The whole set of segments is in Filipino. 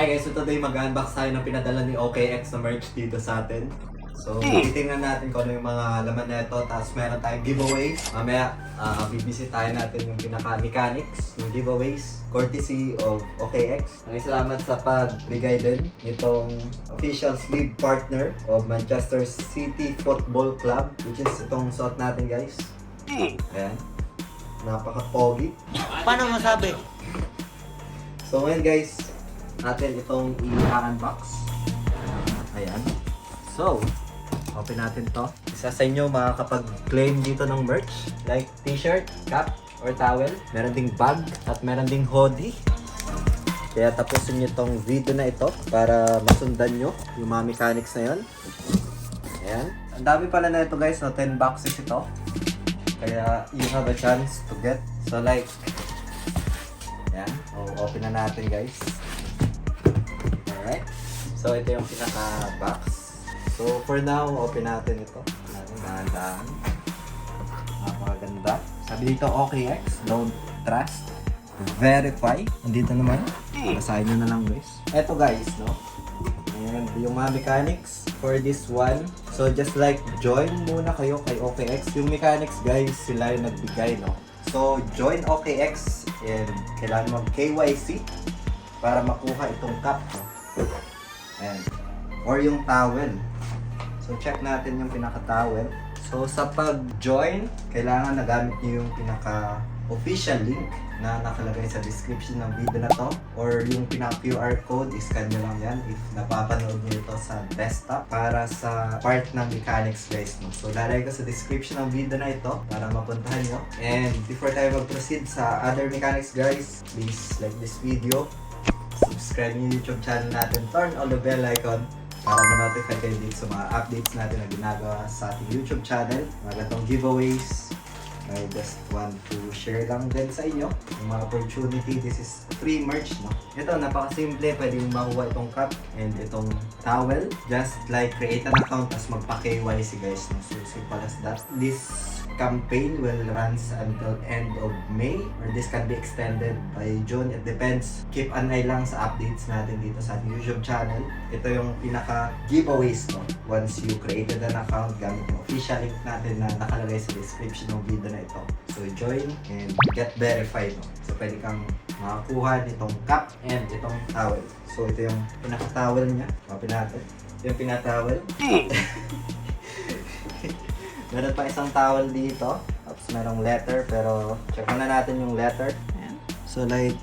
Hi guys, so today mag-unbox tayo ng pinadala ni OKX na merch dito sa atin. So, titingnan natin kung ano yung mga laman nito, tapos meron tayong giveaway. Mamaya, bibisitahin natin yung pinaka-mechanics, yung giveaways, courtesy of OKX. Maraming salamat sa pagbigay din nitong official sleeve partner of Manchester City Football Club, which is itong suot natin guys. Ayan. Napaka-pogi. Paano masabi? So ngayon guys, natin itong i-unbox. Ayan. So, open natin to. Isa sa inyo makakapag-claim dito ng merch like t-shirt, cap, or towel. Meron ding bag at meron ding hoodie. Kaya tapusin nyo itong video na ito para masundan nyo yung mga mechanics na yun. Ayan. Ang dami pala na ito guys, so 10 boxes ito. Kaya you have a chance to get. So like, ayan. Open na natin guys. Alright. So ito yung pinaka-box. So for now, open natin ito. Dahan-dahan. Napakaganda. Sabi dito, OKX, don't trust, verify. Andito naman. Basahin nyo na lang guys. Ito guys, no? And yung mga mechanics for this one. So just like join muna kayo kay OKX. Yung mechanics guys, sila yung nagbigay, no? So join OKX and kailangan mag KYC para makuha itong cup, no? Ayan. Or yung towel. So check natin yung pinaka-towel. So sa pag-join, kailangan nagamit niyo yung pinaka-official link na nakalagay sa description ng video na to. Or yung pinaka-QR code, iscan nyo lang yan if napapanood nyo ito sa desktop para sa part ng mechanics guys. No? So lalagay ko sa description ng video na ito para mapuntahan nyo. And before tayo mag-proceed sa other mechanics guys, please like this video, subscribe yung YouTube channel natin, turn on the bell icon para ma-notify kayo dito sa mga updates natin na ginagawa sa ating YouTube channel. Mga gatong giveaways. I just want to share lang din sa inyo yung mga opportunity. This is free merch, no? Ito, napakasimple. Pwede yung makuha itong cup and itong towel. Just like create an account as magpa-KYC guys, no? So simple as that. This campaign will runs until end of May or this can be extended by June. It depends. Keep an eye lang sa updates natin dito sa ating YouTube channel. Ito yung pinaka giveaways, no? Once you created an account gamit yung official link natin na nakalagay sa description ng video na ito. So join and get verified, no? So pwede kang makakuha nitong cup and itong towel. So ito yung pinaka-towel niya. Open natin. Yung pinaka-towel. Meron pa isang towel dito. Tapos merong letter, pero check muna natin yung letter. Ayan. So like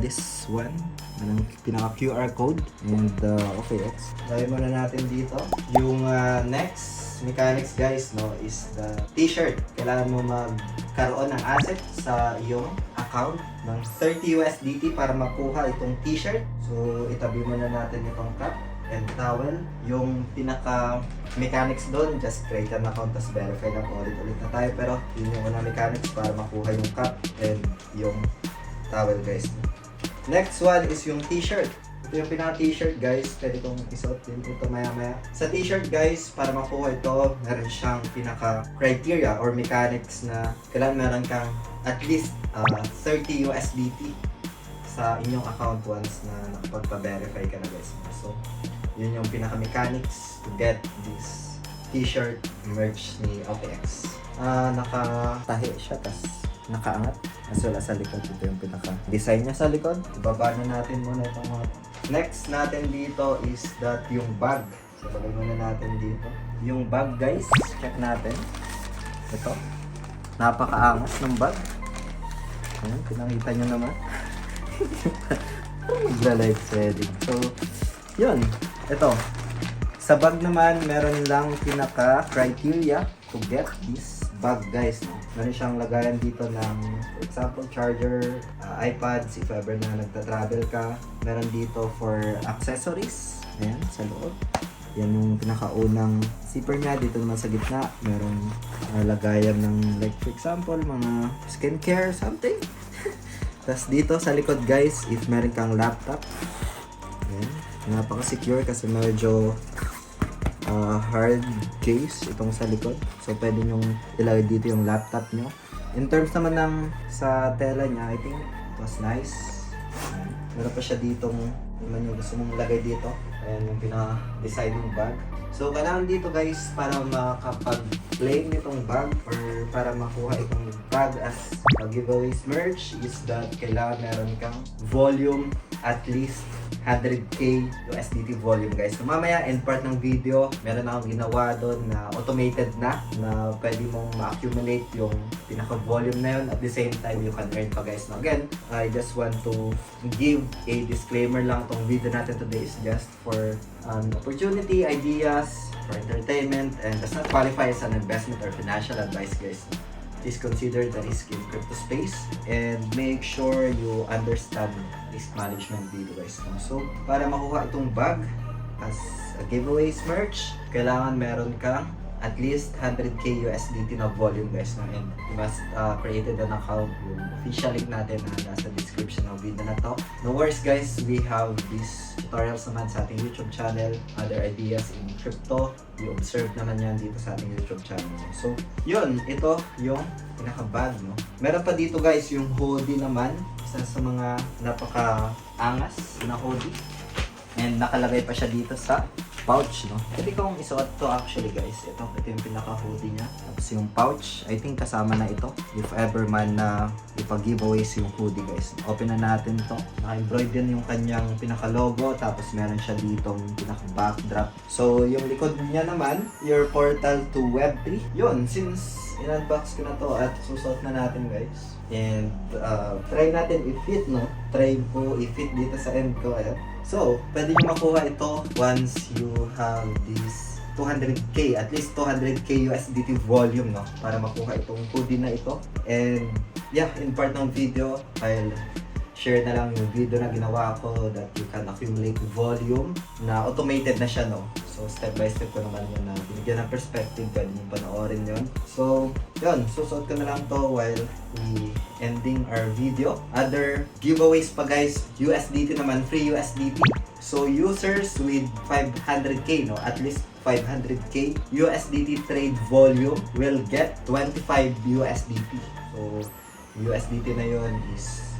this one, merong pinaka QR code and OKX. Lagay muna natin dito. Yung next mechanics guys, no, is the t-shirt. Kailangan mo magkaroon ng asset sa iyong account ng 30 USDT para makuha itong t-shirt. So itabi muna natin itong cup and towel. Yung pinaka mechanics doon, just create an account tapos verify lang, ulit-ulit na tayo, pero yun yung unang mechanics para makuha yung cup and yung towel guys. Next one is yung t-shirt. Ito yung pinaka t-shirt guys, pwede kong isuot din ito maya-maya. Sa t-shirt guys, para makuha ito, meron siyang pinaka criteria or mechanics na kailangan meron kang at least 30 USDT sa inyong account once na nakapagpa-verify ka na guys. So yun yung pinaka-mechanics to get this t-shirt merch ni OKX. Nakatahi siya, tas nakaangat. As well as sa likod, ito yung pinaka-design niya sa likod. Ibaba na natin muna itong mga. Next natin dito is that yung bag. So bagay muna natin dito. Yung bag guys, check natin. Ito. Napakaangas ng bag. Ayan, pinakita nyo naman. Magla-live threading. So, yun. Ito. Sa bag naman, meron lang pinaka-criteria to get this bag guys. No? Meron siyang lagayan dito ng, for example, charger, iPads, if ever na nagta-travel ka. Meron dito for accessories. Ayan, sa loob. Yan yung pinakaunang zipper niya. Dito naman sa gitna, meron lagayan ng, like for example, mga skincare, something. Tapos dito sa likod guys, if meron kang laptop, ayan, napaka-secure kasi medyo hard case itong sa likod. So pwede nyong ilagay dito yung laptop nyo. In terms naman ng sa tela niya, I think it was nice. Ayan. Meron pa siya ditong, naman yung gusto mong lagay dito. Ayan yung pinaka-design ng bag. So, kailangan dito guys, para makapag-claim nitong bag or para makuha itong bag as a giveaways merch is that kailangan meron kang volume at least 100k USDT volume guys. So mamaya end part ng video, meron akong ginawa doon na automated na pwede mong ma-accumulate yung pinaka-volume na yun. At the same time, you can earn pa guys. Now again, I just want to give a disclaimer lang. Itong video natin today is just for an opportunity, ideas, for entertainment, and does not qualify as an investment or financial advice guys. Please consider the risk in crypto space and make sure you understand risk management dito guys. So, para makuha itong bag as a giveaways merch, kailangan meron kang at least 100k USDT na volume guys. And you must created an account. Yung official link natin na nasa description ng video na to. No worries guys, we have these tutorials naman sa ating YouTube channel, other ideas in crypto. You observe naman yan dito sa ating YouTube channel. So, yun, ito yung pinaka-bag, no? Meron pa dito guys yung hoodie naman. Isa sa mga napaka-angas na hoodie. And nakalagay pa siya dito sa pouch, no? Pwede kong isuot to actually guys. Ito yung pinaka-hoodie niya. Tapos yung pouch, I think kasama na ito. If ever man na ipag-giveaways yung hoodie guys. Open na natin to. Naka-embroid din yung kanyang pinaka-logo. Tapos meron siya ditong pinaka-backdrop. So yung likod niya naman, your portal to Web3. Yun, since in-unbox ko na to at susuot na natin guys. And try natin i-fit, no? Try po i-fit dito sa end ko. Ayan. So, pwede nyo makuha ito once you have this 200k, at least 200k USDT volume, no? Para makuha itong hoodie na ito. And yeah, in part ng video, I'll share na lang yung video na ginawa ko that you can accumulate volume na automated na siya, no? So, step by step ko naman yun na binigyan ng perspective, pwede nyo panoorin yun. So, yun, susuot ko na lang to while we ending our video. Other giveaways pa guys, USDT naman, free USDT. So, users with 500k, no? At least 500k USDT trade volume will get 25 USDT. So, USDT na yun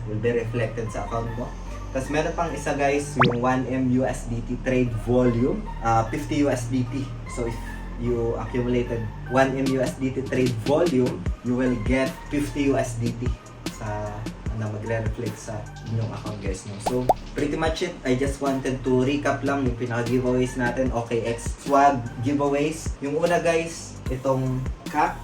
will be reflected sa account mo. Tapos meron pang isa guys, yung 1M USDT trade volume, 50 USDT. So if you accumulated 1M USDT trade volume, you will get 50 USDT sa na magre-reflect sa inyong account guys. No? So pretty much it. I just wanted to recap lang yung pinaka-giveaways natin. OKX swag giveaways. Yung una guys, itong cap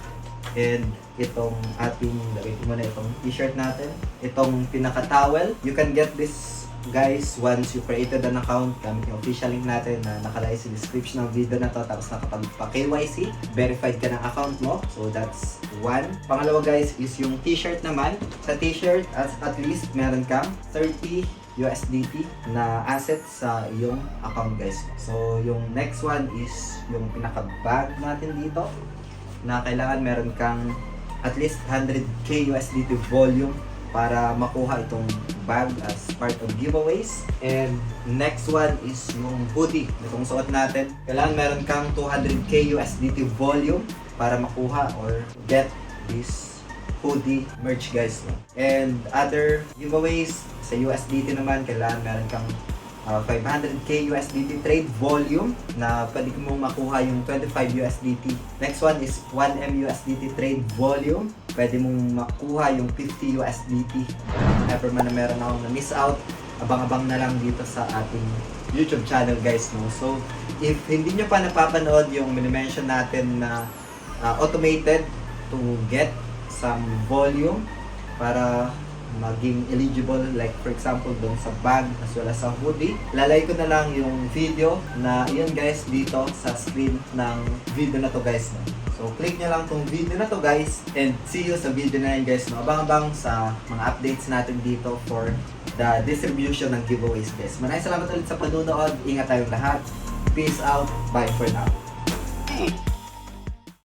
and itong ating, lagay ko muna itong t-shirt natin. Itong pinaka-towel. You can get this guys once you created an account gamit yung official link natin na nakalagay sa description ng video na to. Tapos nakapagpa-KYC, verified ka ng account mo. So that's one. Pangalawa guys is yung t-shirt naman. Sa t-shirt, at least meron kang 30 USDT na asset sa iyong account guys. So yung next one is yung pinaka-bag natin dito na kailangan meron kang at least 100k USDT volume para makuha itong bag as part of giveaways. And next one is yung hoodie. Itong suot natin. Kailangan meron kang 200k USDT volume para makuha or get this hoodie merch guys. And other giveaways sa USDT naman, kailangan meron kang 500k USDT trade volume na pwede mo makuha yung 25 USDT. Next one is 1M USDT trade volume. Pwede mong makuha yung 50 USDT. Ever man na meron akong na-miss out, abang-abang na lang dito sa ating YouTube channel guys. No? So, if hindi nyo pa napapanood yung minimension natin na automated to get some volume para maging eligible, like for example doon sa bag as well as sa hoodie, lalay ko na lang yung video na yun guys dito sa screen ng video na to guys. No? So click nyo lang tong video na to guys and see you sa video na yun guys. No? Abang-abang sa mga updates natin dito for the distribution ng giveaways guys. Maraming salamat ulit sa panunood. Ingat tayong lahat. Peace out. Bye for now.